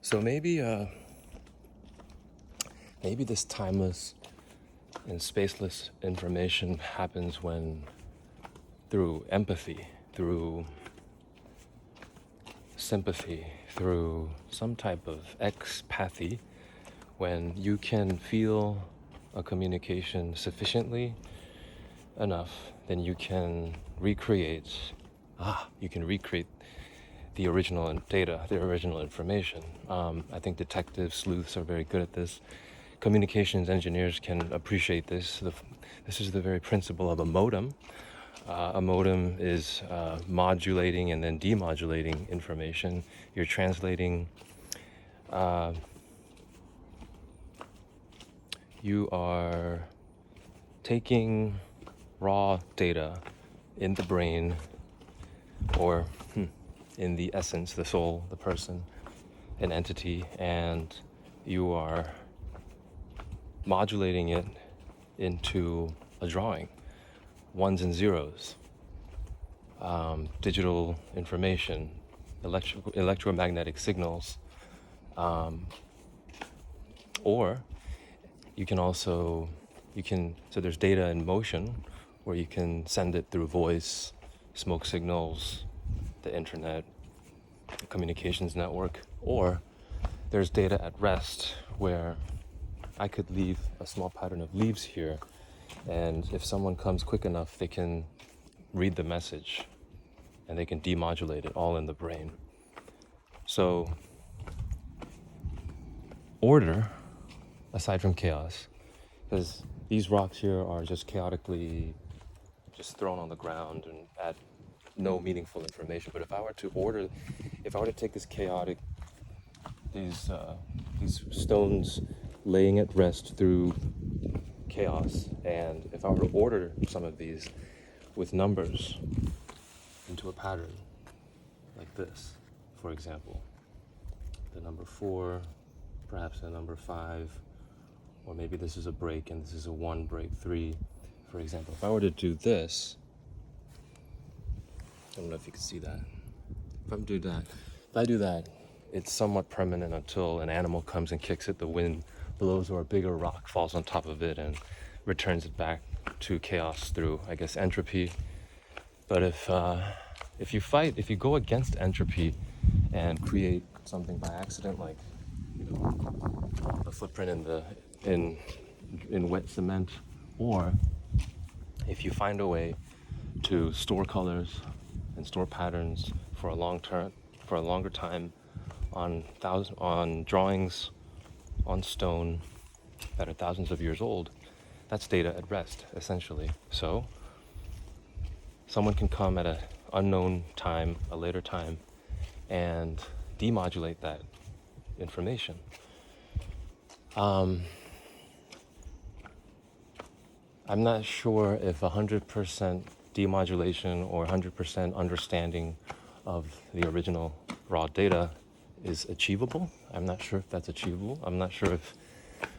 So maybe this timeless and spaceless information happens when through empathy, through sympathy, through some type of ex-pathy, when you can feel a communication sufficiently enough, then you can recreate the original data, the original information. I think detectives, sleuths are very good at this. Communications engineers can appreciate this. This is the very principle of a modem. A modem is modulating and then demodulating information. You're translating, you are taking raw data in the brain, or in the essence, the soul, the person, an entity, and you are modulating it into a drawing, ones and zeros, digital information, electromagnetic signals, or you can also, so there's data in motion where you can send it through voice, smoke signals, the internet, the communications network, or there's data at rest where I could leave a small pattern of leaves here, and if someone comes quick enough, they can read the message and they can demodulate it all in the brain. So order, aside from chaos, because these rocks here are just chaotically just thrown on the ground and add no meaningful information. But if I were to take this chaotic, these stones laying at rest through chaos, and if I were to order some of these with numbers into a pattern like this, for example, the number 4, perhaps the number 5, or maybe this is a break and this is a 1 break 3, for example. If I were to do this, I don't know if you can see that. If I do that, it's somewhat permanent until an animal comes and kicks it, the wind blows, or a bigger rock falls on top of it and returns it back to chaos through, I guess, entropy. But if you go against entropy and create something by accident, like a footprint in wet cement, or if you find a way to store colors and store patterns for a longer time on drawings on stone that are thousands of years old, that's data at rest, essentially. So someone can come at an unknown time, a later time, and demodulate that information. I'm not sure if 100% demodulation or 100% understanding of the original raw data is achievable. I'm not sure if that's achievable. I'm not sure if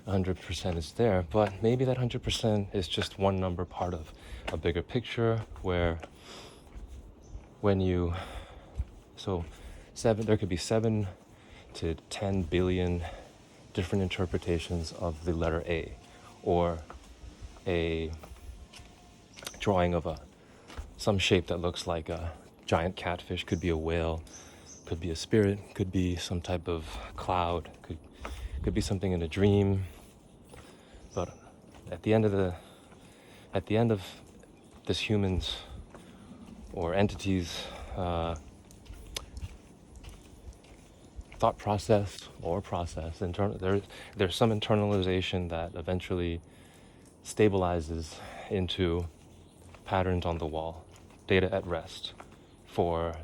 100% is there, but maybe that 100% is just one number part of a bigger picture where there could be 7 to 10 billion different interpretations of the letter A, or a drawing of some shape that looks like a giant catfish, could be a whale, could be a spirit, could be some type of cloud, could be something in a dream. But at the end of this human's or entity's thought process, there's some internalization that eventually stabilizes into patterns on the wall, data at rest for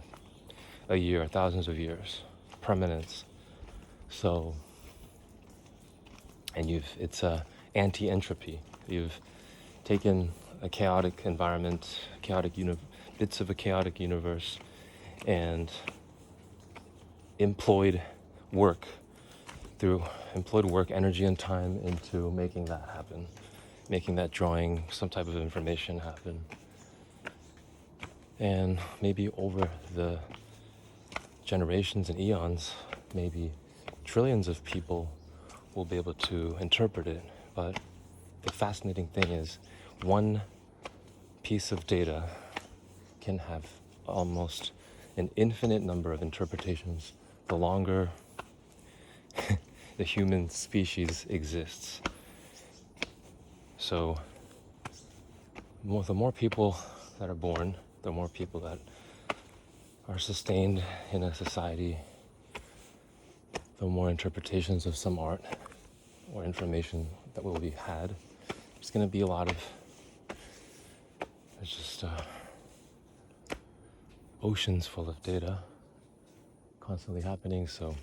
a year, thousands of years, permanence. So, and it's anti-entropy. You've taken a chaotic environment, bits of a chaotic universe, and employed work, energy and time into making that happen, making that drawing, some type of information happen. And maybe over the generations and eons, maybe trillions of people will be able to interpret it. But the fascinating thing is, one piece of data can have almost an infinite number of interpretations the longer the human species exists. So the more people that are born, the more people that are sustained in a society, the more interpretations of some art or information that will be had. There's going to be a lot of, there's just oceans full of data constantly happening. So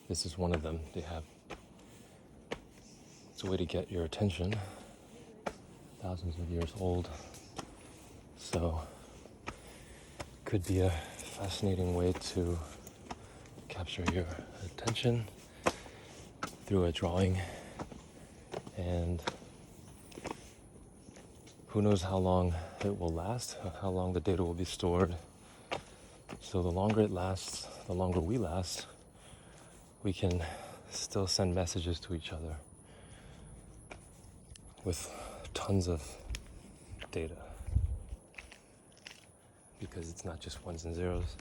this is one of them. It's a way to get your attention, thousands of years old. So could be a fascinating way to capture your attention through a drawing, and who knows how long it will last, how long the data will be stored. So the longer it lasts, the longer we last, we can still send messages to each other with tons of data, because it's not just ones and zeros.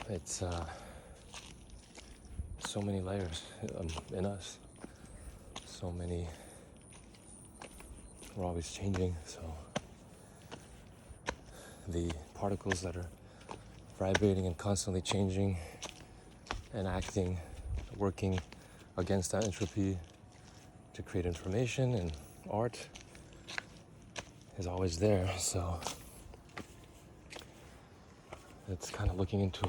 It's so many layers in us. So many. We're always changing. So the particles that are vibrating and constantly changing and acting, working against that entropy to create information and art is always there. So it's kind of looking into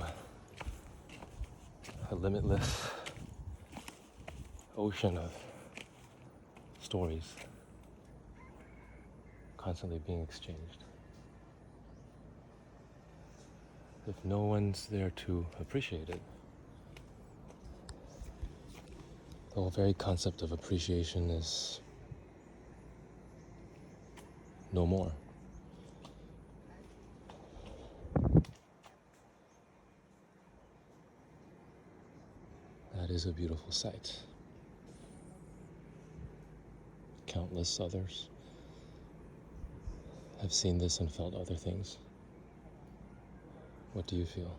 a limitless ocean of stories constantly being exchanged. If no one's there to appreciate it, the whole very concept of appreciation is no more. That is a beautiful sight. Countless others have seen this and felt other things. What do you feel?